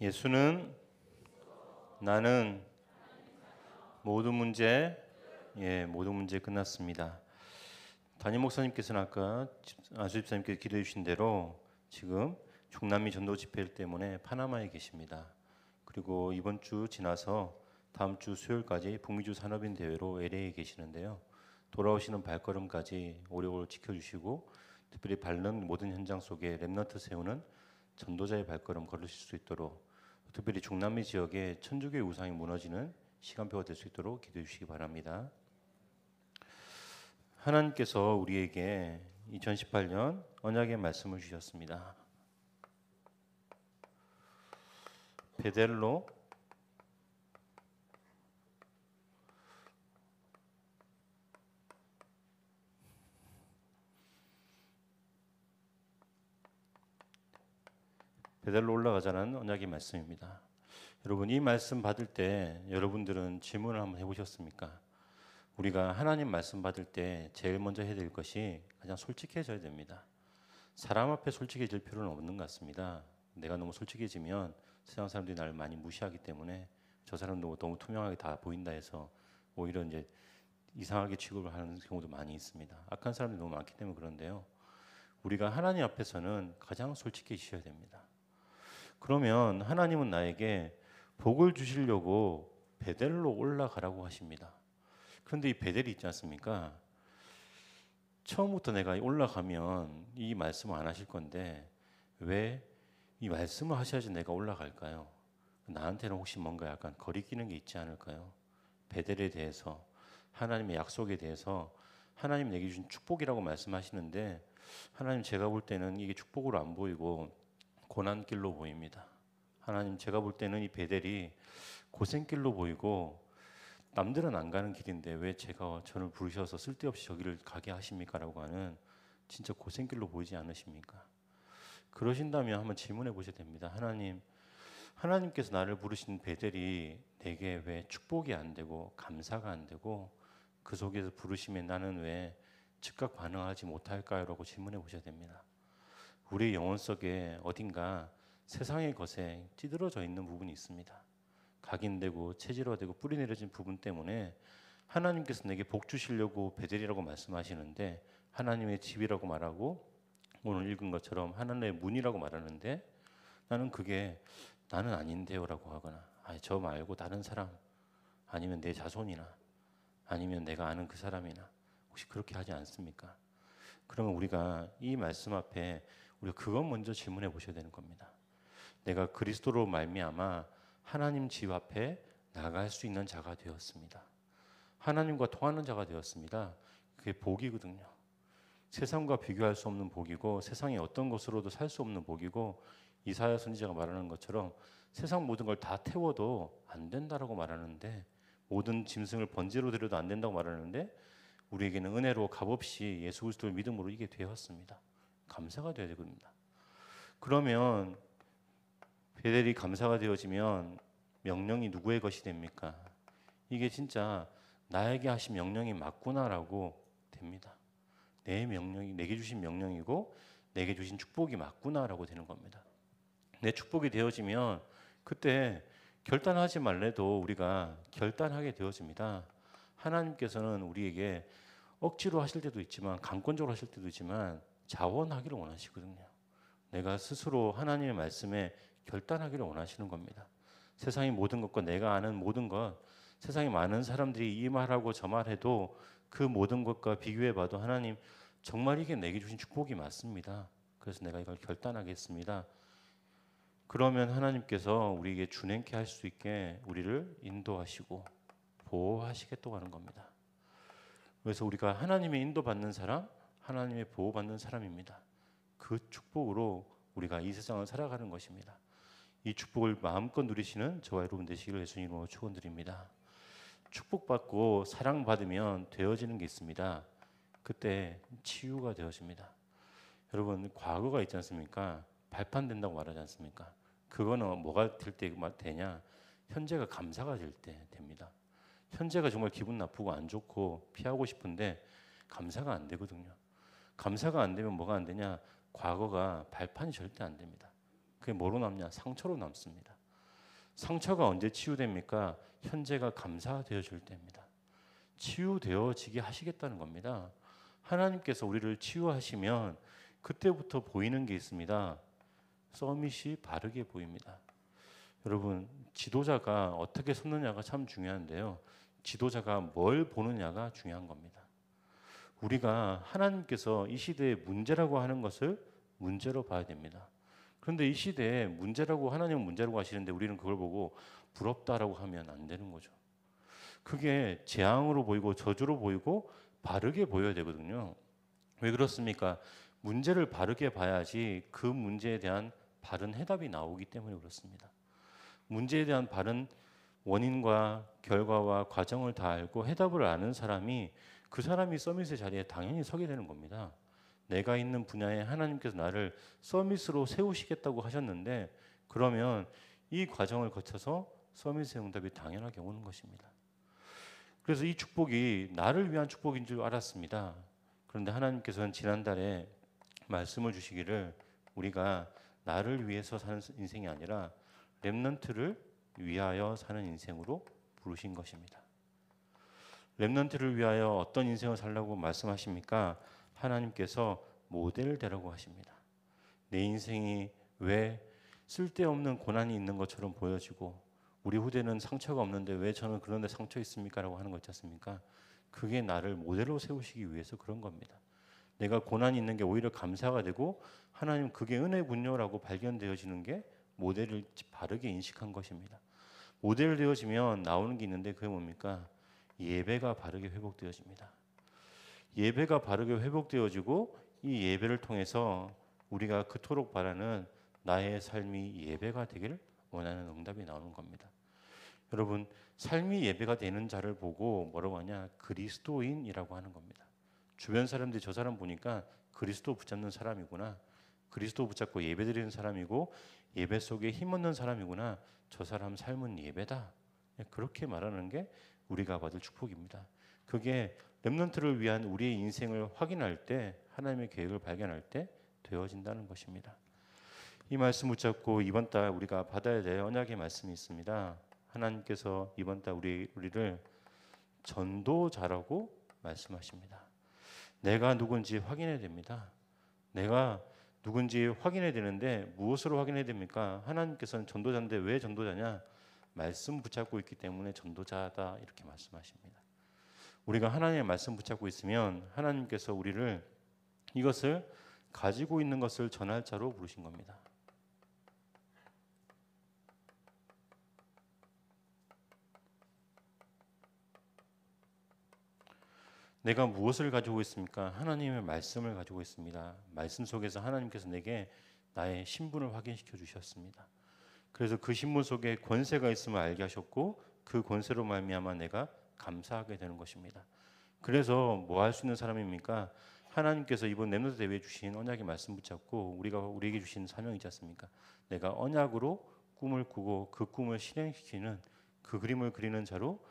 예수는 나는 모든 문제 모든 문제 끝났습니다. 담임 목사님께서는 아까 안수 집사님께서 기도해 주신 대로 지금 중남미 전도 집회 때문에 파나마에 계십니다. 그리고 이번 주 지나서 다음 주 수요일까지 북미주 산업인 대회로 LA에 계시는데요. 돌아오시는 발걸음까지 오래오래 지켜주시고 특별히 밟는 모든 현장 속에 렘넌트 세우는 전도자의 발걸음 걸으실 수 있도록, 특별히 중남미 지역에 천주교의 우상이 무너지는 시간표가 될 수 있도록 기도해 주시기 바랍니다. 하나님께서 우리에게 2018년 언약의 말씀을 주셨습니다. 베델로 올라가자는 언약의 말씀입니다. 여러분, 이 말씀 받을 때 여러분들은 질문을 한번 해보셨습니까? 우리가 하나님 말씀 받을 때 제일 먼저 해야 될 것이 가장 솔직해져야 됩니다. 사람 앞에 솔직해질 필요는 없는 것 같습니다. 내가 너무 솔직해지면 세상 사람들이 나를 많이 무시하기 때문에 저 사람도 너무 투명하게 다 보인다 해서 오히려 이제 이상하게 취급을 하는 경우도 많이 있습니다. 악한 사람들이 너무 많기 때문에 그런데요. 우리가 하나님 앞에서는 가장 솔직해지셔야 됩니다. 그러면 하나님은 나에게 복을 주시려고 베델로 올라가라고 하십니다. 그런데 이 베델이 있지 않습니까? 처음부터 내가 올라가면 이 말씀을 안 하실 건데 왜 이 말씀을 하셔야지 내가 올라갈까요? 나한테는 혹시 뭔가 약간 거리끼는 게 있지 않을까요? 베델에 대해서, 하나님의 약속에 대해서, 하나님 내게 주신 축복이라고 말씀하시는데 하나님, 제가 볼 때는 이게 축복으로 안 보이고 고난길로 보입니다. 하나님, 제가 볼 때는 이 베델이 고생길로 보이고 남들은 안 가는 길인데 왜 저를 부르셔서 쓸데없이 저기를 가게 하십니까? 라고 하는 진짜 고생길로 보이지 않으십니까? 그러신다면 한번 질문해 보셔야 됩니다. 하나님께서 나를 부르신 베델이 내게 왜 축복이 안 되고 감사가 안 되고 그 속에서 부르시면 나는 왜 즉각 반응하지 못할까요? 라고 질문해 보셔야 됩니다. 우리의 영혼 속에 어딘가 세상의 것에 찌들어져 있는 부분이 있습니다. 각인되고 체질화되고 뿌리 내려진 부분 때문에 하나님께서 내게 복 주시려고 베델이라고 말씀하시는데 하나님의 집이라고 말하고 오늘 읽은 것처럼 하나님의 문이라고 말하는데 그게 나는 아닌데요 라고 하거나 저 말고 다른 사람, 아니면 내 자손이나 아니면 내가 아는 그 사람이나 혹시 그렇게 하지 않습니까? 그러면 우리가 이 말씀 앞에 우리가 그것 먼저 질문해 보셔야 되는 겁니다. 내가 그리스도로 말미암아 하나님 집 앞에 나갈 수 있는 자가 되었습니다. 하나님과 통하는 자가 되었습니다. 그게 복이거든요. 세상과 비교할 수 없는 복이고 세상의 어떤 것으로도 살 수 없는 복이고, 이사야 선지자가 말하는 것처럼 세상 모든 걸 다 태워도 안 된다라고 말하는데, 모든 짐승을 번제로 드려도 안 된다고 말하는데 우리에게는 은혜로 값없이 예수 그리스도를 믿음으로 이게 되었습니다. 감사가 되어야 됩니다. 그러면 베델이 감사가 되어지면 명령이 누구의 것이 됩니까? 이게 진짜 나에게 하신 명령이 맞구나라고 됩니다. 내 명령이 내게 주신 명령이고 내게 주신 축복이 맞구나라고 되는 겁니다. 내 축복이 되어지면 그때 결단하지 말래도 우리가 결단하게 되어집니다. 하나님께서는 우리에게 억지로 하실 때도 있지만 강권적으로 하실 때도 있지만 자원하기를 원하시거든요. 내가 스스로 하나님의 말씀에 결단하기를 원하시는 겁니다. 세상의 모든 것과 내가 아는 모든 것, 세상에 많은 사람들이 이 말하고 저 말해도 그 모든 것과 비교해봐도 하나님, 정말 이게 내게 주신 축복이 맞습니다. 그래서 내가 이걸 결단하겠습니다. 그러면 하나님께서 우리에게 준행케 할 수 있게 우리를 인도하시고 보호하시겠다고 하는 겁니다. 그래서 우리가 하나님의 인도받는 사람, 하나님의 보호받는 사람입니다. 그 축복으로 우리가 이 세상을 살아가는 것입니다. 이 축복을 마음껏 누리시는 저와 여러분 되시기를 예수님 이름으로 축원드립니다. 축복받고 사랑받으면 되어지는 게 있습니다. 그때 치유가 되어집니다. 여러분, 과거가 있지 않습니까? 발판된다고 말하지 않습니까? 그거는 뭐가 될 때 되냐? 현재가 감사가 될 때 됩니다. 현재가 정말 기분 나쁘고 안 좋고 피하고 싶은데 감사가 안 되거든요. 감사가 안 되면 뭐가 안 되냐? 과거가 발판이 절대 안 됩니다. 그게 뭐로 남냐? 상처로 남습니다. 상처가 언제 치유됩니까? 현재가 감사되어질 때입니다. 치유되어지게 하시겠다는 겁니다. 하나님께서 우리를 치유하시면 그때부터 보이는 게 있습니다. 서밋이 바르게 보입니다. 여러분, 지도자가 어떻게 섰느냐가 참 중요한데요. 지도자가 뭘 보느냐가 중요한 겁니다. 우리가 하나님께서 이 시대의 문제라고 하는 것을 문제로 봐야 됩니다. 그런데 이 시대에 문제라고, 하나님은 문제라고 하시는데 우리는 그걸 보고 부럽다라고 하면 안 되는 거죠. 그게 재앙으로 보이고 저주로 보이고 바르게 보여야 되거든요. 왜 그렇습니까? 문제를 바르게 봐야지 그 문제에 대한 바른 해답이 나오기 때문에 그렇습니다. 문제에 대한 바른 원인과 결과와 과정을 다 알고 해답을 아는 사람이, 그 사람이 서밋의 자리에 당연히 서게 되는 겁니다. 내가 있는 분야에 하나님께서 나를 서밋으로 세우시겠다고 하셨는데, 그러면 이 과정을 거쳐서 서밋의 응답이 당연하게 오는 것입니다. 그래서 이 축복이 나를 위한 축복인 줄 알았습니다. 그런데 하나님께서는 지난달에 말씀을 주시기를 우리가 나를 위해서 사는 인생이 아니라 렘넌트를 위하여 사는 인생으로 부르신 것입니다. 렘넌트를 위하여 어떤 인생을 살라고 말씀하십니까? 하나님께서 모델을 되라고 하십니다. 내 인생이 왜 쓸데없는 고난이 있는 것처럼 보여지고 우리 후대는 상처가 없는데 왜 저는 그런데 상처 있습니까? 라고 하는 거 있지 않습니까? 그게 나를 모델로 세우시기 위해서 그런 겁니다. 내가 고난이 있는 게 오히려 감사가 되고 하나님 그게 은혜군요라고 발견되어지는 게 모델을 바르게 인식한 것입니다. 모델 되어지면 나오는 게 있는데 그게 뭡니까? 예배가 바르게 회복되어집니다. 예배가 바르게 회복되어지고 이 예배를 통해서 우리가 그토록 바라는 나의 삶이 예배가 되기를 원하는 응답이 나오는 겁니다. 여러분, 삶이 예배가 되는 자를 보고 뭐라고 하냐? 그리스도인이라고 하는 겁니다. 주변 사람들이 저 사람 보니까 그리스도 붙잡는 사람이구나, 그리스도 붙잡고 예배드리는 사람이고 예배 속에 힘없는 사람이구나, 저 사람 삶은 예배다, 그렇게 말하는 게 우리가 받을 축복입니다. 그게 렘넌트를 위한 우리의 인생을 확인할 때, 하나님의 계획을 발견할 때 되어진다는 것입니다. 이 말씀 붙잡고 이번 달 우리가 받아야 될 언약의 말씀이 있습니다. 하나님께서 이번 달 우리를 전도자라고 말씀하십니다. 내가 누군지 확인해야 됩니다. 내가 누군지 확인해야 되는데 무엇으로 확인해야 됩니까? 하나님께서는 전도자인데 왜 전도자냐? 말씀 붙잡고 있기 때문에 전도자다, 이렇게 말씀하십니다. 우리가 하나님의 말씀 붙잡고 있으면 하나님께서 우리를 이것을 가지고 있는 것을 전할 자로 부르신 겁니다. 내가 무엇을 가지고 있습니까? 하나님의 말씀을 가지고 있습니다. 말씀 속에서 하나님께서 내게 나의 신분을 확인시켜 주셨습니다. 그래서 그 신분 속에 권세가 있음을 알게 하셨고 그 권세로 말미암아 내가 감사하게 되는 것입니다. 그래서 뭐 할 수 있는 사람입니까? 하나님께서 이번 렘넌트 대회에 주신 언약의 말씀 붙잡고 우리에게 주신 사명이 있지 않습니까? 내가 언약으로 꿈을 꾸고 그 꿈을 실행시키는, 그 그림을 그리는 자로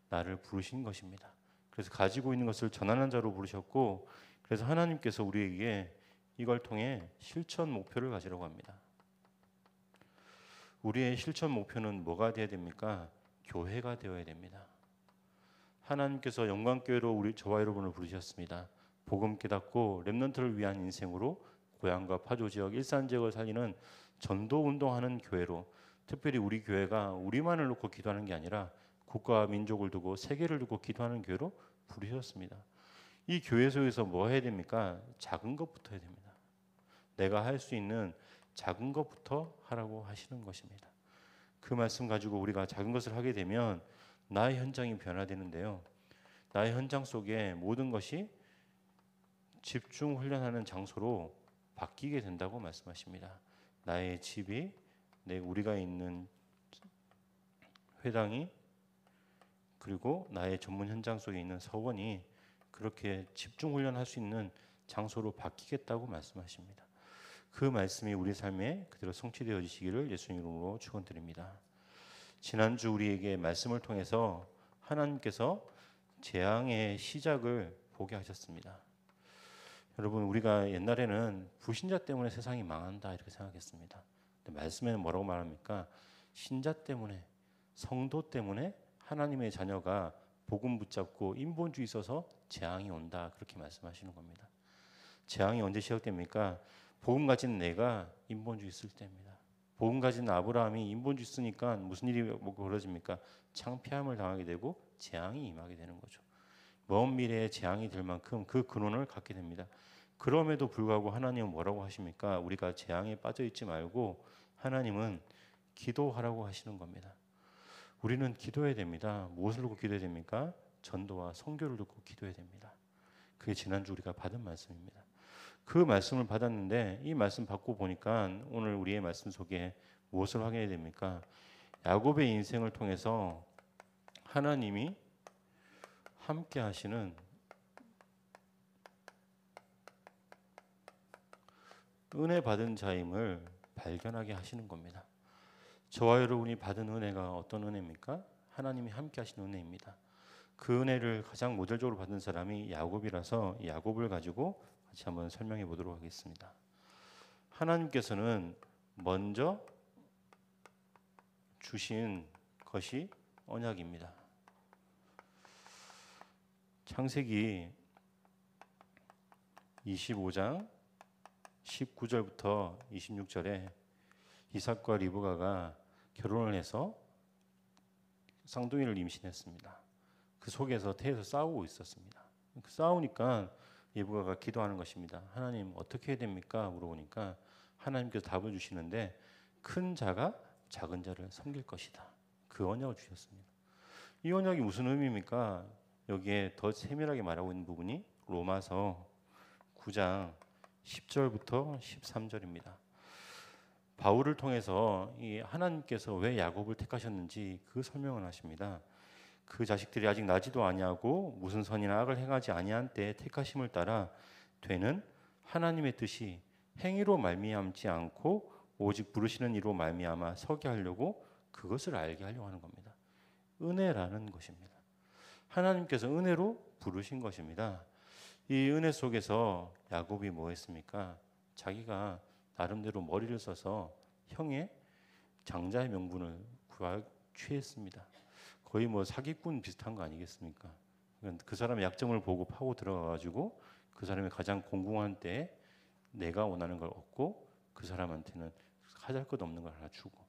나를 부르신 것입니다. 그래서 가지고 있는 것을 전하는 자로 부르셨고, 그래서 하나님께서 우리에게 이걸 통해 실천 목표를 가지라고 합니다. 우리의 실천 목표는 뭐가 되어야 됩니까? 교회가 되어야 됩니다. 하나님께서 영광교회로 저와 여러분을 부르셨습니다. 복음 깨닫고 렘넌트를 위한 인생으로 고향과 파주 지역, 일산 지역을 살리는 전도 운동하는 교회로, 특별히 우리 교회가 우리만을 놓고 기도하는 게 아니라 국가와 민족을 두고 세계를 두고 기도하는 교회로 부르셨습니다. 이 교회 속에서 뭐 해야 됩니까? 작은 것부터 해야 됩니다. 내가 할 수 있는 작은 것부터 하라고 하시는 것입니다. 그 말씀 가지고 우리가 작은 것을 하게 되면 나의 현장이 변화되는데요. 나의 현장 속에 모든 것이 집중 훈련하는 장소로 바뀌게 된다고 말씀하십니다. 나의 집이, 우리가 있는 회당이, 그리고 나의 전문 현장 속에 있는 서원이 그렇게 집중 훈련할 수 있는 장소로 바뀌겠다고 말씀하십니다. 그 말씀이 우리 삶에 그대로 성취되어지시기를 예수님 이름으로 축원드립니다. 지난주 우리에게 말씀을 통해서 하나님께서 재앙의 시작을 보게 하셨습니다. 여러분, 우리가 옛날에는 불신자 때문에 세상이 망한다 이렇게 생각했습니다. 근데 말씀에는 뭐라고 말합니까? 신자 때문에, 성도 때문에 하나님의 자녀가 복음 붙잡고 인본주의 있어서 재앙이 온다, 그렇게 말씀하시는 겁니다. 재앙이 언제 시작됩니까? 복음 가진 내가 인본주의 쓸 때입니다. 복음 가진 아브라함이 인본주의 쓰니까 무슨 일이 벌어집니까? 창피함을 당하게 되고 재앙이 임하게 되는 거죠. 먼 미래에 재앙이 될 만큼 그 근원을 갖게 됩니다. 그럼에도 불구하고 하나님은 뭐라고 하십니까? 우리가 재앙에 빠져 있지 말고 하나님은 기도하라고 하시는 겁니다. 우리는 기도해야 됩니다. 무엇을 듣고 기도해야 됩니까? 전도와 선교를 듣고 기도해야 됩니다. 그게 지난주 우리가 받은 말씀입니다. 그 말씀을 받았는데 이 말씀 받고 보니까 오늘 우리의 말씀 속에 무엇을 확인해야 됩니까? 야곱의 인생을 통해서 하나님이 함께 하시는 은혜 받은 자임을 발견하게 하시는 겁니다. 저와 여러분이 받은 은혜가 어떤 은혜입니까? 하나님이 함께 하시는 은혜입니다. 그 은혜를 가장 모델적으로 받은 사람이 야곱이라서 야곱을 가지고 같이 한번 설명해 보도록 하겠습니다. 하나님께서는 먼저 주신 것이 언약입니다. 창세기 25장 19절부터 26절에 이삭과 리브가가 결혼을 해서 쌍둥이를 임신했습니다. 그 속에서 태에서 싸우고 있었습니다. 싸우니까 리브가가 기도하는 것입니다. 하나님 어떻게 해야 됩니까? 물어보니까 하나님께서 답을 주시는데 큰 자가 작은 자를 섬길 것이다. 그 언약을 주셨습니다. 이 언약이 무슨 의미입니까? 여기에 더 세밀하게 말하고 있는 부분이 로마서 9장 10절부터 13절입니다. 바울을 통해서 이 하나님께서 왜 야곱을 택하셨는지 그 설명을 하십니다. 그 자식들이 아직 나지도 아니하고 무슨 선이나 악을 행하지 아니한 때에 택하심을 따라 되는 하나님의 뜻이 행위로 말미암지 않고 오직 부르시는 이로 말미암아 서게 하려고 그것을 알게 하려고 하는 겁니다. 은혜라는 것입니다. 하나님께서 은혜로 부르신 것입니다. 이 은혜 속에서 야곱이 뭐 했습니까? 자기가 나름대로 머리를 써서 형의 장자의 명분을 취했습니다. 거의 뭐 사기꾼 비슷한 거 아니겠습니까? 그 사람의 약점을 보고 파고 들어가가지고 그 사람이 가장 공공한 때에 내가 원하는 걸 얻고 그 사람한테는 하잘 것 없는 걸 하나 주고.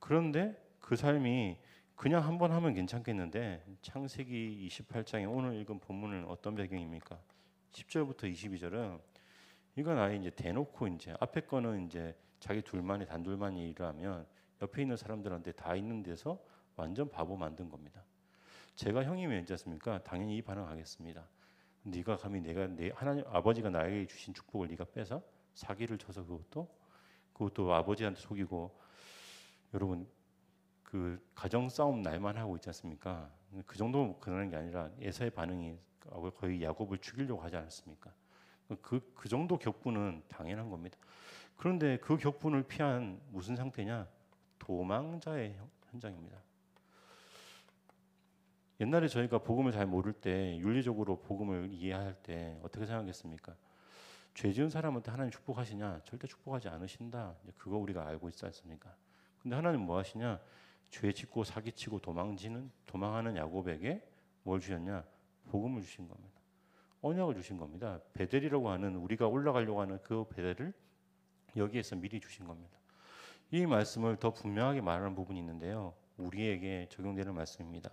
그런데 그 삶이 그냥 한 번 하면 괜찮겠는데 창세기 28장에 오늘 읽은 본문은 어떤 배경입니까? 10절부터 22절은 이건 아예 이제 대놓고 이제 앞에 거는 이제 자기 둘만의 단둘만이 일을 하면 옆에 있는 사람들한테 다 있는 데서 완전 바보 만든 겁니다. 제가 형이면 있지 않습니까? 당연히 이 반응하겠습니다. 네가 감히 내가 내 하나님 아버지가 나에게 주신 축복을 네가 빼서 사기를 쳐서 그것도 아버지한테 속이고. 여러분 그 가정 싸움 날만 하고 있지 않습니까? 그 정도 그러는 게 아니라 에사의 반응이 거의 야곱을 죽이려고 하지 않았습니까? 그 정도 격분은 당연한 겁니다. 그런데 그 격분을 피한 무슨 상태냐? 도망자의 현장입니다. 옛날에 저희가 복음을 잘 모를 때 윤리적으로 복음을 이해할 때 어떻게 생각했습니까? 죄 지은 사람한테 하나님 축복하시냐? 절대 축복하지 않으신다. 그거 우리가 알고 있지 않습니까? 근데 하나님 뭐 하시냐? 죄 짓고 사기치고 도망하는 야곱에게 뭘 주셨냐? 복음을 주신 겁니다. 언약을 주신 겁니다. 베델이라고 하는 우리가 올라가려고 하는 그 베델을 여기에서 미리 주신 겁니다. 이 말씀을 더 분명하게 말하는 부분이 있는데요. 우리에게 적용되는 말씀입니다.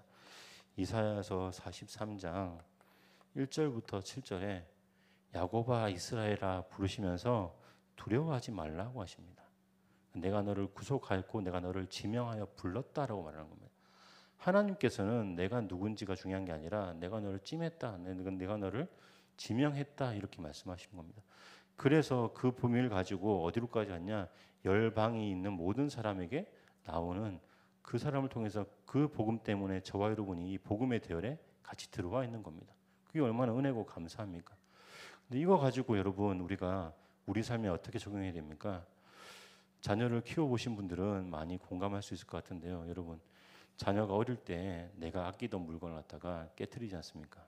이사야서 43장 1절부터 7절에 야곱아 이스라엘아 부르시면서 두려워하지 말라고 하십니다. 내가 너를 구속하였고 내가 너를 지명하여 불렀다라고 말하는 겁니다. 하나님께서는 내가 누군지가 중요한 게 아니라 내가 너를 찜했다, 내가 너를 지명했다 이렇게 말씀하신 겁니다. 그래서 그 비밀을 가지고 어디로까지 갔냐? 열방이 있는 모든 사람에게 나오는 그 사람을 통해서 그 복음 때문에 저와 여러분이 이 복음의 대열에 같이 들어와 있는 겁니다. 그게 얼마나 은혜고 감사합니까? 근데 이거 가지고 여러분 우리가 우리 삶에 어떻게 적용해야 됩니까? 자녀를 키워보신 분들은 많이 공감할 수 있을 것 같은데요. 여러분 자녀가 어릴 때 내가 아끼던 물건을 갖다가 깨트리지 않습니까?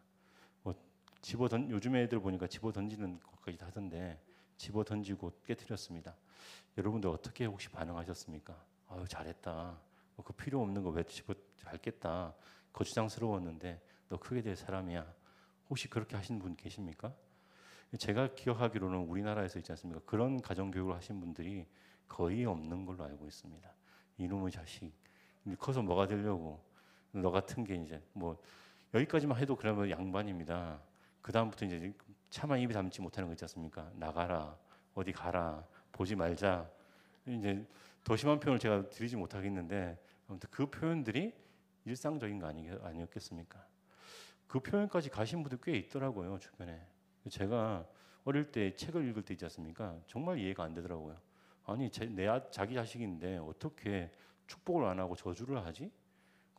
요즘 애들 보니까 집어 던지는 것까지 하던데 집어 던지고 깨트렸습니다. 여러분들 어떻게 혹시 반응하셨습니까? 아유 잘했다. 그 필요 없는 거 왜 집어 밟겠다. 거추장스러웠는데 너 크게 될 사람이야. 혹시 그렇게 하시는 분 계십니까? 제가 기억하기로는 우리나라에서 있지 않습니까? 그런 가정교육을 하신 분들이 거의 없는 걸로 알고 있습니다. 이놈의 자식, 커서 뭐가 되려고? 너 같은 게 이제 뭐 여기까지만 해도 그러면 양반입니다. 그 다음부터 이제 차마 입에 담지 못하는 거 있지 않습니까? 나가라, 어디 가라, 보지 말자. 이제 더 심한 표현을 제가 드리지 못하겠는데 아무튼 그 표현들이 일상적인 거 아니었겠습니까? 그 표현까지 가신 분들 꽤 있더라고요 주변에. 제가 어릴 때 책을 읽을 때 있지 않습니까? 정말 이해가 안 되더라고요. 아니 자기 자식인데 어떻게 축복을 안 하고 저주를 하지?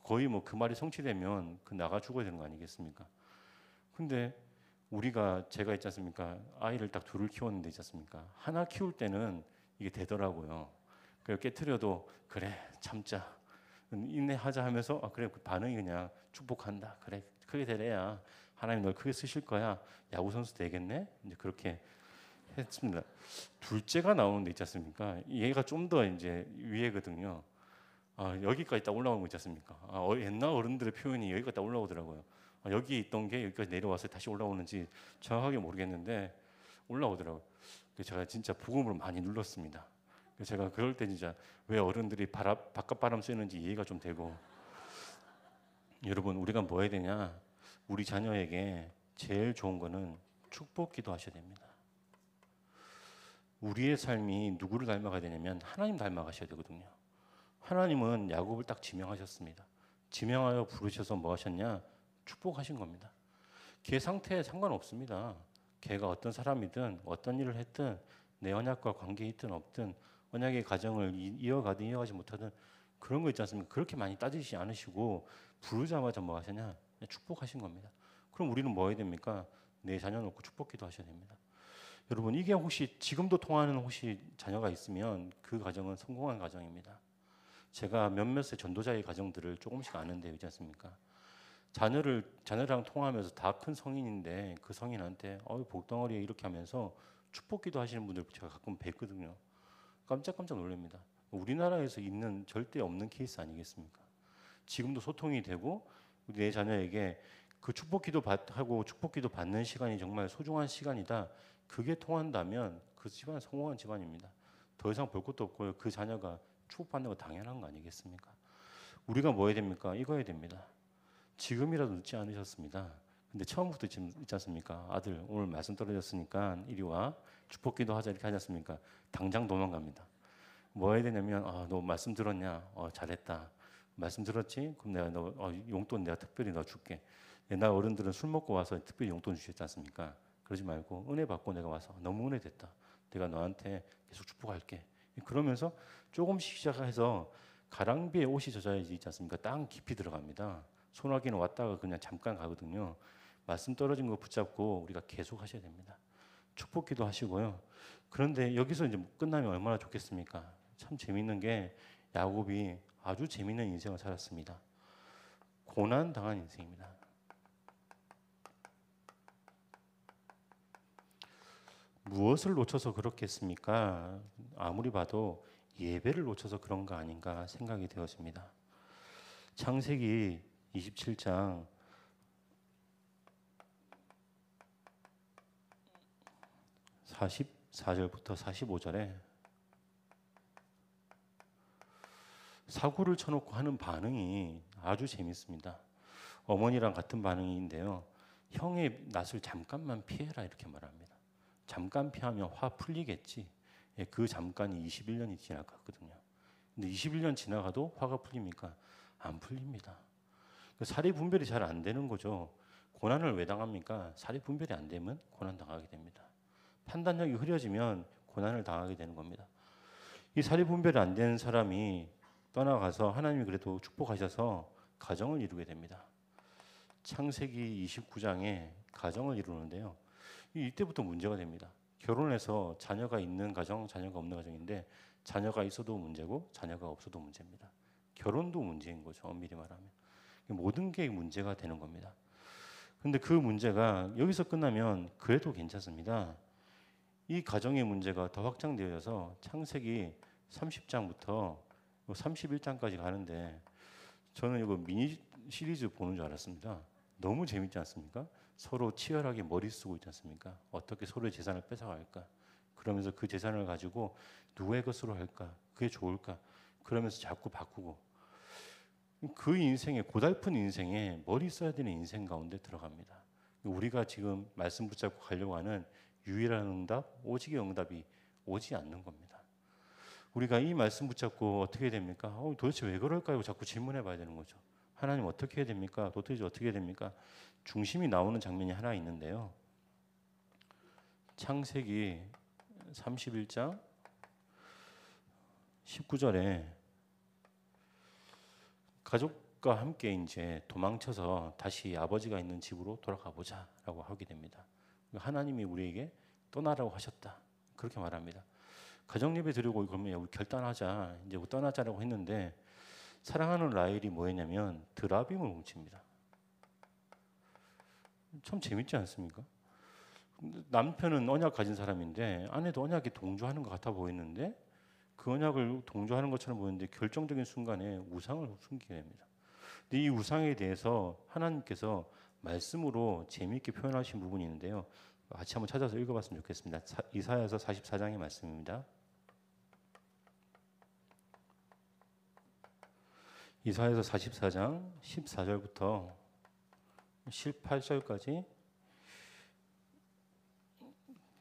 거의 뭐 그 말이 성취되면 그 나가 죽어야 되는 거 아니겠습니까? 근데 제가 있지 않습니까? 아이를 딱 둘을 키웠는데 있지 않습니까? 하나 키울 때는 이게 되더라고요. 그 깨트려도 그래 참자 인내하자 하면서 그래 그 반응이 그냥 축복한다. 그래 크게 되래야 하나님 널 크게 쓰실 거야. 야구 선수 되겠네. 이제 그렇게 했습니다. 둘째가 나오는데 있지 않습니까? 얘가 좀 더 이제 위에거든요. 여기까지 딱 올라오는 거 있지 않습니까? 옛날 어른들의 표현이 여기까지 딱 올라오더라고요. 여기 있던 게 여기까지 내려와서 다시 올라오는지 정확하게 모르겠는데 올라오더라고요. 그래서 제가 진짜 부금을 많이 눌렀습니다. 그래서 제가 그럴 때 진짜 왜 어른들이 바깥 바람 쐬는지 이해가 좀 되고 여러분 우리가 뭐 해야 되냐? 우리 자녀에게 제일 좋은 거는 축복 기도하셔야 됩니다. 우리의 삶이 누구를 닮아가야 되냐면 하나님 닮아가셔야 되거든요. 하나님은 야곱을 딱 지명하셨습니다. 지명하여 부르셔서 뭐 하셨냐? 축복하신 겁니다. 걔 상태에 상관없습니다. 걔가 어떤 사람이든 어떤 일을 했든 내 언약과 관계 있든 없든 언약의 가정을 이어가든 이어가지 못하든 그런 거 있지 않습니까? 그렇게 많이 따지지 않으시고 부르자마자 뭐 하시냐? 축복하신 겁니다. 그럼 우리는 뭐 해야 됩니까? 내 자녀 놓고 축복 기도하셔야 됩니다. 여러분 이게 혹시 지금도 통하는 혹시 자녀가 있으면 그 가정은 성공한 가정입니다. 제가 몇몇의 전도자의 가정들을 조금씩 아는데 있지 않습니까? 자녀랑 통하면서 다 큰 성인인데 그 성인한테 복덩어리에 이렇게 하면서 축복기도 하시는 분들 제가 가끔 뵙거든요. 깜짝깜짝 놀랍니다. 우리나라에서 있는 절대 없는 케이스 아니겠습니까? 지금도 소통이 되고 내 자녀에게 그 축복기도 하고 축복기도 받는 시간이 정말 소중한 시간이다. 그게 통한다면 그 집안은 성공한 집안입니다. 더 이상 볼 것도 없고요. 그 자녀가 축복받는 거 당연한 거 아니겠습니까? 우리가 뭐 해야 됩니까? 이거 해야 됩니다. 지금이라도 늦지 않으셨습니다. 근데 처음부터 지금 있지 않습니까? 아들 오늘 말씀 떨어졌으니까 이리 와 축복기도 하자 이렇게 하지 않습니까? 당장 도망갑니다. 뭐 해야 되냐면 너 말씀 들었냐? 잘했다. 말씀 들었지? 그럼 내가 너 용돈 내가 특별히 너 줄게. 옛날 어른들은 술 먹고 와서 특별히 용돈 주셨지 않습니까? 그러지 말고 은혜 받고 내가 와서 너무 은혜 됐다. 내가 너한테 계속 축복할게. 그러면서 조금씩 시작해서 가랑비에 옷이 젖어야지 있지 않습니까? 땅 깊이 들어갑니다. 소나기는 왔다가 그냥 잠깐 가거든요. 말씀 떨어진 거 붙잡고 우리가 계속 하셔야 됩니다. 축복기도 하시고요. 그런데 여기서 이제 끝나면 얼마나 좋겠습니까? 참 재밌는 게 야곱이 아주 재밌는 인생을 살았습니다. 고난 당한 인생입니다. 무엇을 놓쳐서 그렇겠습니까? 아무리 봐도 예배를 놓쳐서 그런 거 아닌가 생각이 되었습니다. 창세기 27장 44절부터 45절에 사고를 쳐놓고 하는 반응이 아주 재밌습니다. 어머니랑 같은 반응인데요. 형의 낯을 잠깐만 피해라 이렇게 말합니다. 잠깐 피하면 화 풀리겠지. 그 잠깐이 21년이 지나갔거든요. 근데 21년 지나가도 화가 풀립니까? 안 풀립니다. 사리 분별이 잘 안 되는 거죠. 고난을 왜 당합니까? 사리 분별이 안 되면 고난 당하게 됩니다. 판단력이 흐려지면 고난을 당하게 되는 겁니다. 이 사리 분별이 안 되는 사람이 떠나가서 하나님이 그래도 축복하셔서 가정을 이루게 됩니다. 창세기 29장에 가정을 이루는데요. 이때부터 문제가 됩니다. 결혼해서 자녀가 있는 가정, 자녀가 없는 가정인데 자녀가 있어도 문제고 자녀가 없어도 문제입니다. 결혼도 문제인 거죠. 엄밀히 말하면. 모든 게 문제가 되는 겁니다. 그런데 그 문제가 여기서 끝나면 그래도 괜찮습니다. 이 가정의 문제가 더 확장되어서 창세기 30장부터 31장까지 가는데 저는 이거 미니 시리즈 보는 줄 알았습니다. 너무 재밌지 않습니까? 서로 치열하게 머리 쓰고 있지 않습니까? 어떻게 서로의 재산을 뺏어갈까? 그러면서 그 재산을 가지고 누구의 것으로 할까? 그게 좋을까? 그러면서 자꾸 바꾸고 그 인생에 고달픈 인생에 머리 써야 되는 인생 가운데 들어갑니다. 우리가 지금 말씀 붙잡고 가려고 하는 유일한 응답, 오직의 응답이 오지 않는 겁니다. 우리가 이 말씀 붙잡고 어떻게 됩니까? 도대체 왜 그럴까요? 자꾸 질문해 봐야 되는 거죠. 하나님 어떻게 해야 됩니까? 도대체 어떻게 해야 됩니까? 중심이 나오는 장면이 하나 있는데요. 창세기 31장 19절에 가족과 함께 이제 도망쳐서 다시 아버지가 있는 집으로 돌아가 보자라고 하게 됩니다. 하나님이 우리에게 떠나라고 하셨다. 그렇게 말합니다. 가정 예배 드리고 그러면 우리 결단하자. 이제 떠나자라고 했는데 사랑하는 라헬이 뭐했냐면 드라빔을 훔칩니다. 참 재밌지 않습니까? 남편은 언약 가진 사람인데 아내도 언약에 동조하는 것 같아 보이는데 그 언약을 동조하는 것처럼 보이는데 결정적인 순간에 우상을 숨기게 됩니다. 근데 이 우상에 대해서 하나님께서 말씀으로 재미있게 표현하신 부분이 있는데요. 같이 한번 찾아서 읽어봤으면 좋겠습니다. 이사야서 44장의 말씀입니다. 이사야서 44장 14절부터 18절까지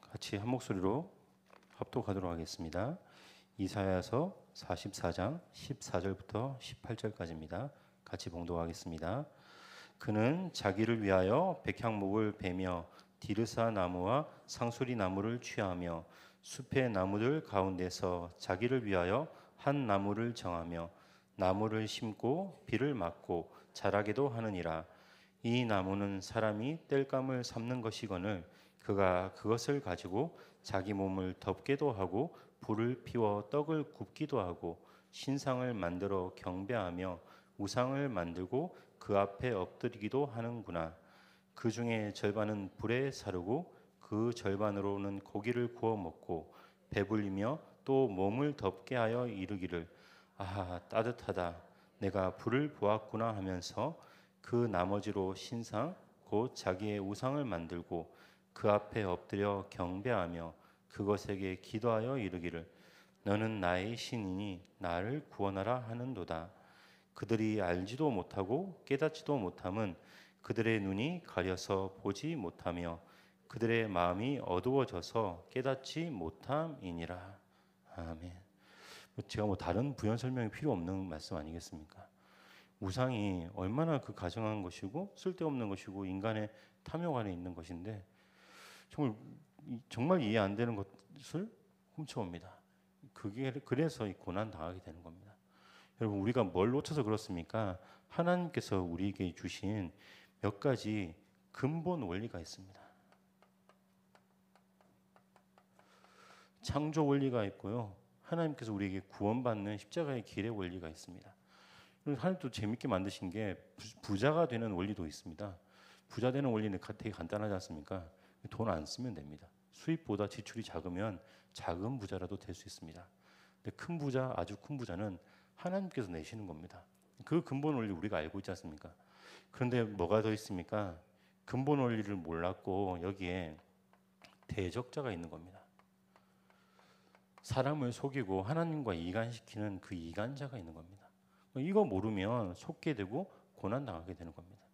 같이 한 목소리로 합독하도록 하겠습니다. 이사야서 44장 14절부터 18절까지입니다. 같이 봉독하겠습니다. 그는 자기를 위하여 백향목을 베며 디르사 나무와 상수리 나무를 취하며 숲의 나무들 가운데서 자기를 위하여 한 나무를 정하며 나무를 심고 비를 맞고 자라게도 하느니라. 이 나무는 사람이 땔감을 삼는 것이거늘 그가 그것을 가지고 자기 몸을 덮게도 하고 불을 피워 떡을 굽기도 하고 신상을 만들어 경배하며 우상을 만들고 그 앞에 엎드리기도 하는구나. 그 중에 절반은 불에 사르고 그 절반으로는 고기를 구워 먹고 배불리며 또 몸을 덮게 하여 이르기를 아하 따뜻하다 내가 불을 보았구나 하면서 그 나머지로 신상 곧 자기의 우상을 만들고 그 앞에 엎드려 경배하며 그것에게 기도하여 이르기를 너는 나의 신이니 나를 구원하라 하는도다. 그들이 알지도 못하고 깨닫지도 못함은 그들의 눈이 가려서 보지 못하며 그들의 마음이 어두워져서 깨닫지 못함이니라. 아멘. 제가 다른 부연 설명이 필요 없는 말씀 아니겠습니까? 우상이 얼마나 그 가증한 것이고 쓸데없는 것이고 인간의 탐욕 안에 있는 것인데 정말 이해 안 되는 것을 훔쳐옵니다. 그래서 이 고난 당하게 되는 겁니다. 여러분 우리가 뭘 놓쳐서 그렇습니까? 하나님께서 우리에게 주신 몇 가지 근본 원리가 있습니다. 창조 원리가 있고요. 하나님께서 우리에게 구원받는 십자가의 길의 원리가 있습니다. 하나님도 재밌게 만드신 게 부자가 되는 원리도 있습니다. 부자 되는 원리는 되게 간단하지 않습니까? 돈 안 쓰면 됩니다. 수입보다 지출이 작으면 작은 부자라도 될 수 있습니다. 근데 큰 부자, 아주 큰 부자는 하나님께서 내시는 겁니다. 그 근본 원리 우리가 알고 있지 않습니까? 그런데 뭐가 더 있습니까? 근본 원리를 몰랐고 여기에 대적자가 있는 겁니다. 사람을 속이고 하나님과 이간시키는 그 이간자가 있는 겁니다. 이거 모르면 속게 되고 고난당하게 되는 겁니다.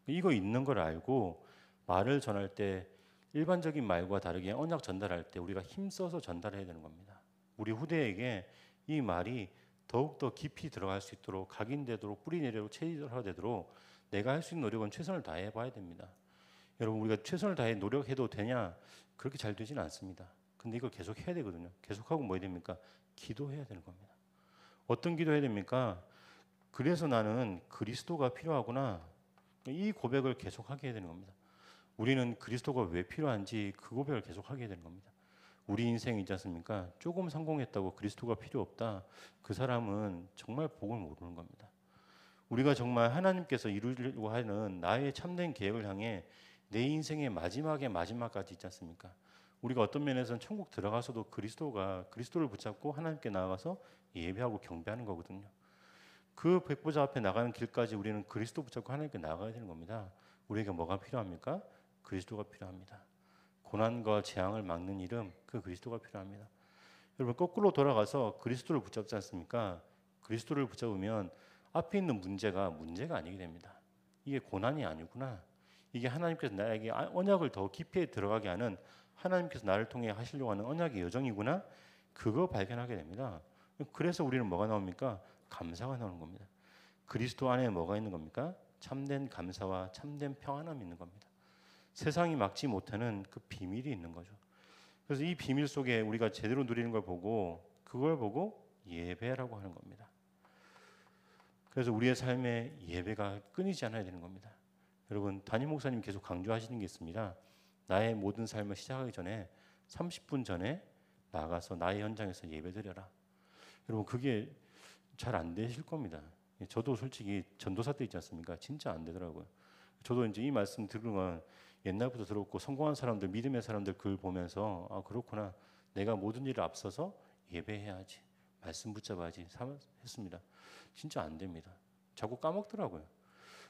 이거 있는 걸 알고 말을 전할 때 일반적인 말과 다르게 언약 전달할 때 우리가 힘써서 전달해야 되는 겁니다. 우리 후대에게 이 말이 더욱더 깊이 들어갈 수 있도록 각인되도록 뿌리내리도록 체질화되도록 내가 할 수 있는 노력은 최선을 다해 봐야 됩니다. 여러분 우리가 최선을 다해 노력해도 되냐? 그렇게 잘 되지는 않습니다. 근데 이걸 계속 해야 되거든요. 계속하고 뭐 해야 됩니까? 기도해야 되는 겁니다. 어떤 기도해야 됩니까? 그래서 나는 그리스도가 필요하구나. 이 고백을 계속하게 해야 되는 겁니다. 우리는 그리스도가 왜 필요한지 그 고백을 계속하게 해야 되는 겁니다. 우리 인생이 있지 않습니까? 조금 성공했다고 그리스도가 필요 없다. 그 사람은 정말 복을 모르는 겁니다. 우리가 정말 하나님께서 이루려고 하는 나의 참된 계획을 향해 내 인생의 마지막의 마지막까지 있지 않습니까? 우리가 어떤 면에서는 천국 들어가서도 그리스도를 붙잡고 하나님께 나아가서 예배하고 경배하는 거거든요. 그 백보자 앞에 나가는 길까지 우리는 그리스도 붙잡고 하나님께 나가야 되는 겁니다. 우리에게 뭐가 필요합니까? 그리스도가 필요합니다. 고난과 재앙을 막는 이름, 그 그리스도가 필요합니다. 여러분 거꾸로 돌아가서 그리스도를 붙잡지 않습니까? 그리스도를 붙잡으면 앞에 있는 문제가 아니게 됩니다. 이게 고난이 아니구나. 이게 하나님께서 나에게 언약을 더 깊이 들어가게 하는, 하나님께서 나를 통해 하시려고 하는 언약의 여정이구나. 그거 발견하게 됩니다. 그래서 우리는 뭐가 나옵니까? 감사가 나오는 겁니다. 그리스도 안에 뭐가 있는 겁니까? 참된 감사와 참된 평안함이 있는 겁니다. 세상이 막지 못하는 그 비밀이 있는 거죠. 그래서 이 비밀 속에 우리가 제대로 누리는 걸 보고, 그걸 보고 예배라고 하는 겁니다. 그래서 우리의 삶에 예배가 끊이지 않아야 되는 겁니다. 여러분, 담임 목사님 계속 강조하시는 게 있습니다. 나의 모든 삶을 시작하기 전에 30분 전에 나가서 나의 현장에서 예배드려라. 여러분, 그게 잘 안 되실 겁니다. 저도 솔직히 전도사 때 있지 않습니까? 진짜 안 되더라고요. 저도 이제 이 말씀 들으면 옛날부터 들었고, 성공한 사람들, 믿음의 사람들 글 보면서 아, 그렇구나. 내가 모든 일을 앞서서 예배해야지, 말씀 붙잡아야지 했습니다. 진짜 안 됩니다. 자꾸 까먹더라고요.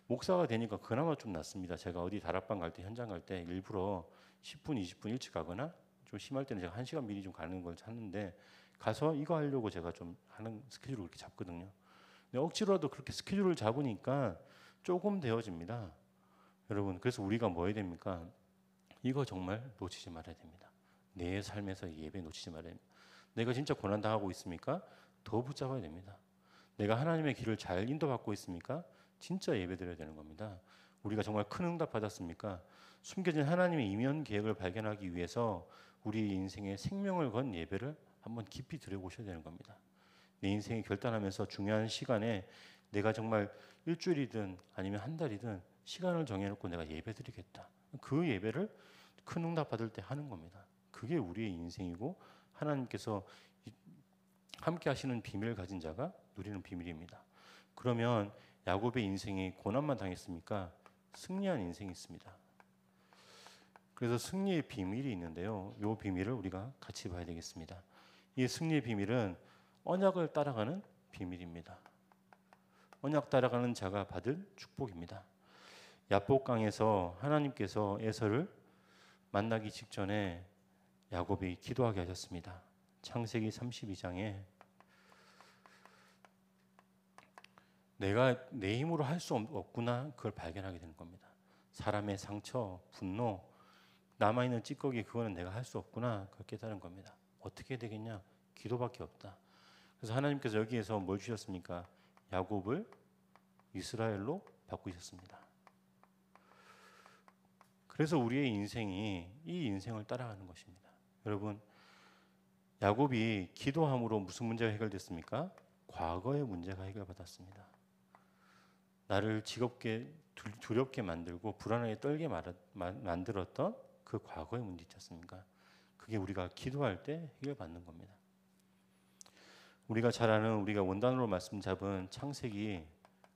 목사가 되니까 그나마 좀 낫습니다. 제가 어디 다락방 갈 때, 현장 갈 때 일부러 10분, 20분 일찍 가거나 좀 심할 때는 제가 1시간 미리 좀 가는 걸 찾는데, 가서 이거 하려고 제가 좀 하는 스케줄을 그렇게 잡거든요. 근데 억지로라도 그렇게 스케줄을 잡으니까 조금 되어집니다. 여러분, 그래서 우리가 뭐 해야 됩니까? 이거 정말 놓치지 말아야 됩니다. 내 삶에서 예배 놓치지 말아야 됩니다. 내가 진짜 고난당하고 있습니까? 더 붙잡아야 됩니다. 내가 하나님의 길을 잘 인도받고 있습니까? 진짜 예배드려야 되는 겁니다. 우리가 정말 큰 응답 받았습니까? 숨겨진 하나님의 이면 계획을 발견하기 위해서 우리 인생에 생명을 건 예배를 한번 깊이 들여보셔야 되는 겁니다. 내 인생이 결단하면서 중요한 시간에 내가 정말 일주일이든 아니면 한 달이든 시간을 정해놓고 내가 예배드리겠다. 그 예배를 큰 응답 받을 때 하는 겁니다. 그게 우리의 인생이고 하나님께서 함께 하시는 비밀을 가진 자가 누리는 비밀입니다. 그러면 야곱의 인생이 고난만 당했습니까? 승리한 인생이 있습니다. 그래서 승리의 비밀이 있는데요. 이 비밀을 우리가 같이 봐야 되겠습니다. 이 승리의 비밀은 언약을 따라가는 비밀입니다. 언약 따라가는 자가 받을 축복입니다. 야복강에서 하나님께서 에서를 만나기 직전에 야곱이 기도하게 하셨습니다. 창세기 32장에 내가 내 힘으로 할 수 없구나, 그걸 발견하게 되는 겁니다. 사람의 상처, 분노, 남아있는 찌꺼기, 그거는 내가 할 수 없구나, 그걸 깨달은 겁니다. 어떻게 해야 되겠냐? 기도밖에 없다. 그래서 하나님께서 여기에서 뭘 주셨습니까? 야곱을 이스라엘로 바꾸셨습니다. 그래서 우리의 인생이 이 인생을 따라가는 것입니다. 여러분, 야곱이 기도함으로 무슨 문제가 해결됐습니까? 과거의 문제가 해결받았습니다. 나를 즐겁게 두렵게 만들고 불안하게 떨게 만들었던 그 과거의 문제 있지 않습니까? 그게 우리가 기도할 때 해결받는 겁니다. 우리가 잘 아는, 우리가 원단으로 말씀 잡은 창세기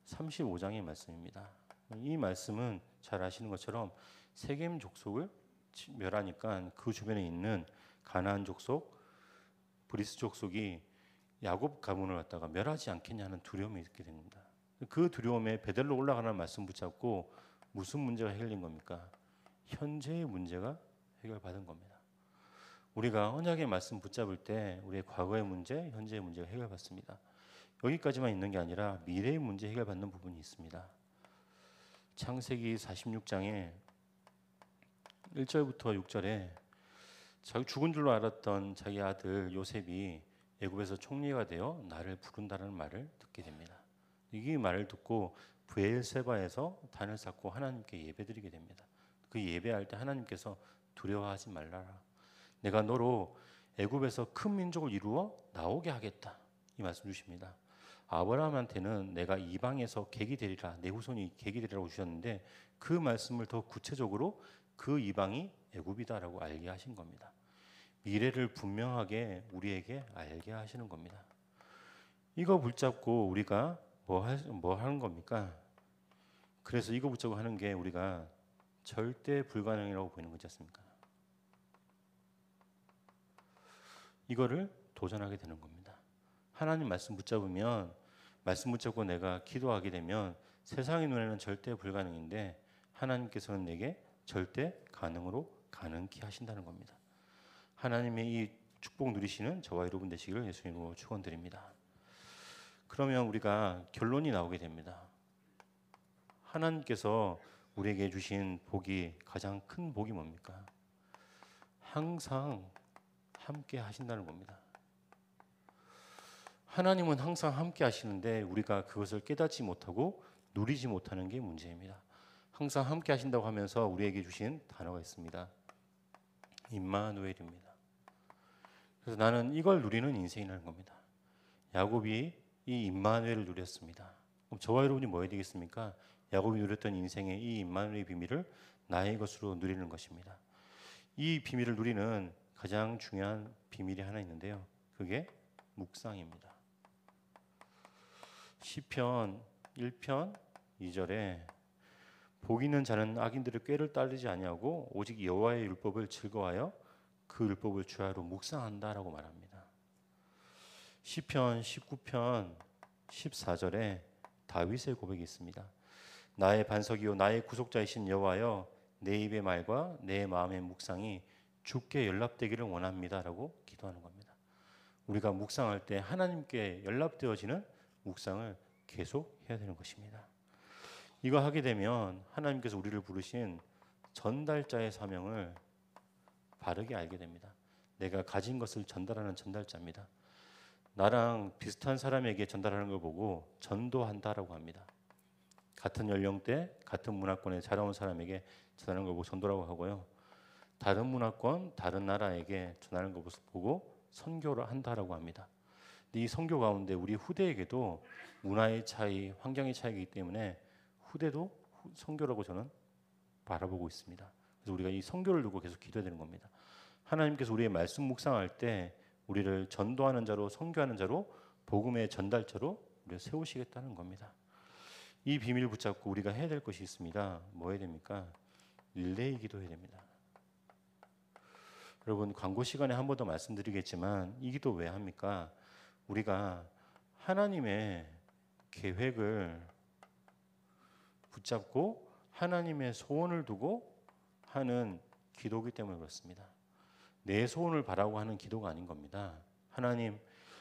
35장의 말씀입니다. 이 말씀은 잘 아시는 것처럼 세겜 족속을 멸하니까 그 주변에 있는 가나안 족속, 브리스 족속이 야곱 가문을 갖다가 멸하지 않겠냐는 두려움이 있게 됩니다. 그 두려움에 베델로 올라가는 말씀 붙잡고 무슨 문제가 해결된 겁니까? 현재의 문제가 해결받은 겁니다. 우리가 언약의 말씀 붙잡을 때 우리의 과거의 문제, 현재의 문제가 해결받습니다. 여기까지만 있는 게 아니라 미래의 문제 해결받는 부분이 있습니다. 창세기 46장에 1절부터 6절에 자기 죽은 줄로 알았던 자기 아들 요셉이 애굽에서 총리가 되어 나를 부른다는 말을 듣게 됩니다. 이 말을 듣고 브엘세바에서 단을 쌓고 하나님께 예배드리게 됩니다. 그 예배할 때 하나님께서 두려워하지 말라라. 내가 너로 애굽에서 큰 민족을 이루어 나오게 하겠다. 이 말씀 주십니다. 아브라함한테는 내가 이방에서 객이 되리라, 내 후손이 객이 되리라고 주셨는데 그 말씀을 더 구체적으로 그 이방이 애굽이다라고 알게 하신 겁니다. 미래를 분명하게 우리에게 알게 하시는 겁니다. 이거 붙잡고 우리가 뭐 하는 겁니까? 그래서 이거 붙잡고 하는 게 우리가 절대 불가능이라고 보이는 거지 않습니까? 이거를 도전하게 되는 겁니다. 하나님 말씀 붙잡으면 말씀 붙잡고 내가 기도하게 되면 세상의 눈에는 절대 불가능인데 하나님께서는 내게 절대 가능으로 가능케 하신다는 겁니다. 하나님의 이 축복 누리시는 저와 여러분 되시기를 예수님으로 축원드립니다. 그러면 우리가 결론이 나오게 됩니다. 하나님께서 우리에게 주신 복이 가장 큰 복이 뭡니까? 항상 함께 하신다는 겁니다. 하나님은 항상 함께 하시는데 우리가 그것을 깨닫지 못하고 누리지 못하는 게 문제입니다. 항상 함께 하신다고 하면서 우리에게 주신 단어가 있습니다. 임마누엘입니다. 그래서 나는 이걸 누리는 인생이라는 겁니다. 야곱이 이 임마누엘을 누렸습니다. 그럼 저와 여러분이 뭐 해야 되겠습니까? 야곱이 누렸던 인생의 이 임마누엘의 비밀을 나의 것으로 누리는 것입니다. 이 비밀을 누리는 가장 중요한 비밀이 하나 있는데요. 그게 묵상입니다. 시편 1편 2절에 복 있는 자는 악인들의 꾀를 따르지 아니하고 오직 여호와의 율법을 즐거워하여 그 율법을 주야로 묵상한다라고 말합니다. 시편 19편 14절에 다윗의 고백이 있습니다. 나의 반석이요 나의 구속자이신 여호와여 내 입의 말과 내 마음의 묵상이 주께 연락되기를 원합니다라고 기도하는 겁니다. 우리가 묵상할 때 하나님께 연락되어지는 묵상을 계속 해야 되는 것입니다. 이거 하게 되면 하나님께서 우리를 부르신 전달자의 사명을 바르게 알게 됩니다. 내가 가진 것을 전달하는 전달자입니다. 나랑 비슷한 사람에게 전달하는 걸 보고 전도한다라고 합니다. 같은 연령대, 같은 문화권에 자라온 사람에게 전하는 걸 보고 전도라고 하고요. 다른 문화권, 다른 나라에게 전하는 걸 보고 선교를 한다라고 합니다. 이 선교 가운데 우리 후대에게도 문화의 차이, 환경의 차이이기 때문에 후대도 선교라고 저는 바라보고 있습니다. 그래서 우리가 이 선교를 두고 계속 기도해야 되는 겁니다. 하나님께서 우리의 말씀 묵상할 때 우리를 전도하는 자로, 선교하는 자로, 복음의 전달자로 우리를 세우시겠다는 겁니다. 이 비밀을 붙잡고 우리가 해야 될 것이 있습니다. 뭐 해야 됩니까? 릴레이 기도해야 됩니다. 여러분 광고 시간에 한 번 더 말씀드리겠지만 이 기도 왜 합니까? 우리가 하나님의 계획을 붙잡고 하나님의 소원을 두고 하는 기도이기 때문에 그렇습니다. 내 소원을 바라고 하는 기도가 아닌 겁니다.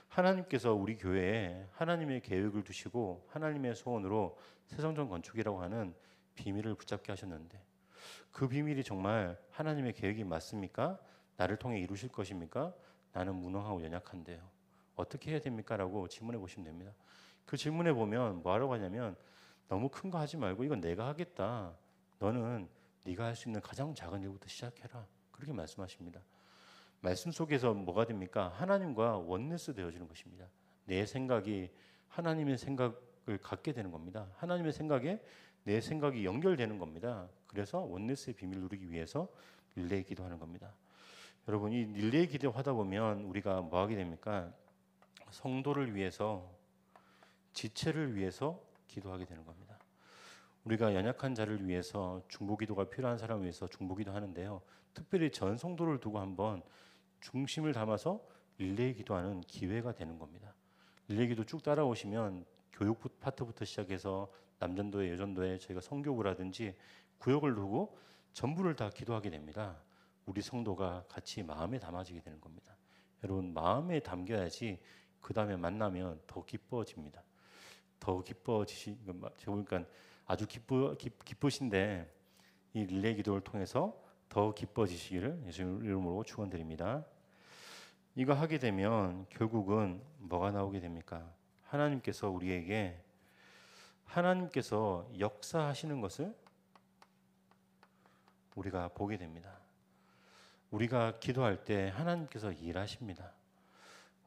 하나님께서 우리 교회에 하나님의 계획을 두시고 하나님의 소원으로 새성전 건축이라고 하는 비밀을 붙잡게 하셨는데 그 비밀이 정말 하나님의 계획이 맞습니까? 나를 통해 이루실 것입니까? 나는 무능하고 연약한데요. 어떻게 해야 됩니까? 라고 질문해 보시면 됩니다. 그 질문해 보면 뭐하라고 하냐면 너무 큰 거 하지 말고 이건 내가 하겠다. 너는 네가 할 수 있는 가장 작은 일부터 시작해라. 그렇게 말씀하십니다. 말씀 속에서 뭐가 됩니까? 하나님과 원네스 되어지는 것입니다. 내 생각이 하나님의 생각을 갖게 되는 겁니다. 하나님의 생각에 내 생각이 연결되는 겁니다. 그래서 원네스의 비밀을 누리기 위해서 릴레이 기도하는 겁니다. 여러분 이 릴레이 기도하다 보면 우리가 뭐 하게 됩니까? 성도를 위해서 지체를 위해서 기도하게 되는 겁니다. 우리가 연약한 자를 위해서 중보기도가 필요한 사람을 위해서 중보기도 하는데요. 특별히 전 성도를 두고 한번 중심을 담아서 릴레이 기도하는 기회가 되는 겁니다. 릴레이 기도 쭉 따라오시면 교육 파트부터 시작해서 남전도회, 여전도회 저희가 성교부라든지 구역을 두고 전부를 다 기도하게 됩니다. 우리 성도가 같이 마음에 담아지게 되는 겁니다. 여러분 마음에 담겨야지 그 다음에 만나면 더 기뻐집니다. 더 제가 보니까 아주 기쁘신데 이 릴레이 기도를 통해서 더 기뻐지시기를 예수님 이름으로 축원드립니다. 이거 하게 되면 결국은 뭐가 나오게 됩니까? 하나님께서 우리에게 하나님께서 역사하시는 것을 우리가 보게 됩니다. 우리가 기도할 때 하나님께서 일하십니다.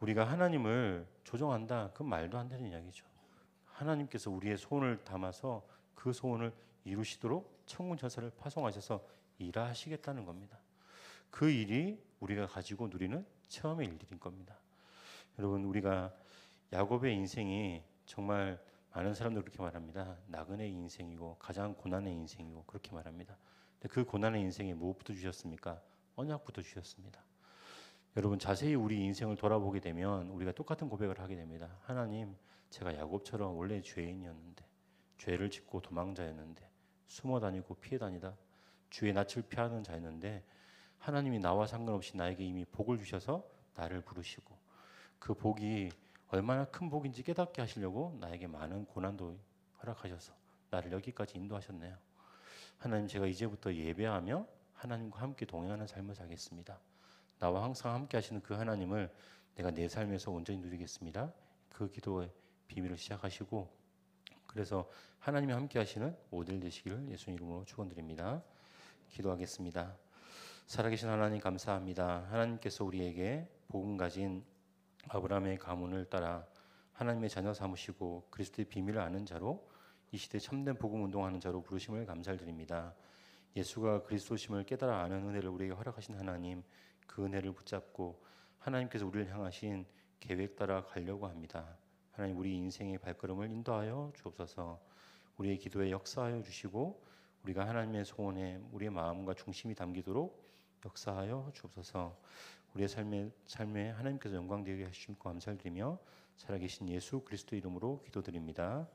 우리가 하나님을 조종한다, 그 말도 안 되는 이야기죠. 하나님께서 우리의 소원을 담아서 그 소원을 이루시도록 천군천사를 파송하셔서 일하시겠다는 겁니다. 그 일이 우리가 가지고 누리는 체험의 일들인 겁니다. 여러분 우리가 야곱의 인생이 정말 많은 사람들 그렇게 말합니다. 나그네 인생이고 가장 고난의 인생이고 그렇게 말합니다. 근데 그 고난의 인생에 무엇부터 주셨습니까? 언약부터 주셨습니다. 여러분 자세히 우리 인생을 돌아보게 되면 우리가 똑같은 고백을 하게 됩니다. 하나님, 제가 야곱처럼 원래 죄인이었는데, 죄를 짓고 도망자였는데, 숨어 다니고 피해 다니다 주의 낯을 피하는 자였는데, 하나님이 나와 상관없이 나에게 이미 복을 주셔서 나를 부르시고, 그 복이 얼마나 큰 복인지 깨닫게 하시려고 나에게 많은 고난도 허락하셔서 나를 여기까지 인도하셨네요. 하나님, 제가 이제부터 예배하며 하나님과 함께 동행하는 삶을 살겠습니다. 나와 항상 함께 하시는 그 하나님을 내가 내 삶에서 온전히 누리겠습니다. 그 기도의 비밀을 시작하시고, 그래서 하나님이 함께 하시는 모델 되시기를 예수님 이름으로 축원드립니다. 기도하겠습니다. 살아계신 하나님 감사합니다. 하나님께서 우리에게 복음 가진 아브라함의 가문을 따라 하나님의 자녀 삼으시고 그리스도의 비밀을 아는 자로 이 시대 참된 복음 운동하는 자로 부르심을 감사드립니다. 예수가 그리스도심을 깨달아 아는 은혜를 우리에게 허락하신 하나님, 그 은혜를 붙잡고 하나님께서 우리를 향하신 계획 따라 가려고 합니다. 하나님, 우리 인생의 발걸음을 인도하여 주옵소서. 우리의 기도에 역사하여 주시고 우리가 하나님의 소원에 우리의 마음과 중심이 담기도록 역사하여 주옵소서. 우리의 삶에 하나님께서 영광되게 하시고 감사드리며 살아계신 예수 그리스도 이름으로 기도드립니다.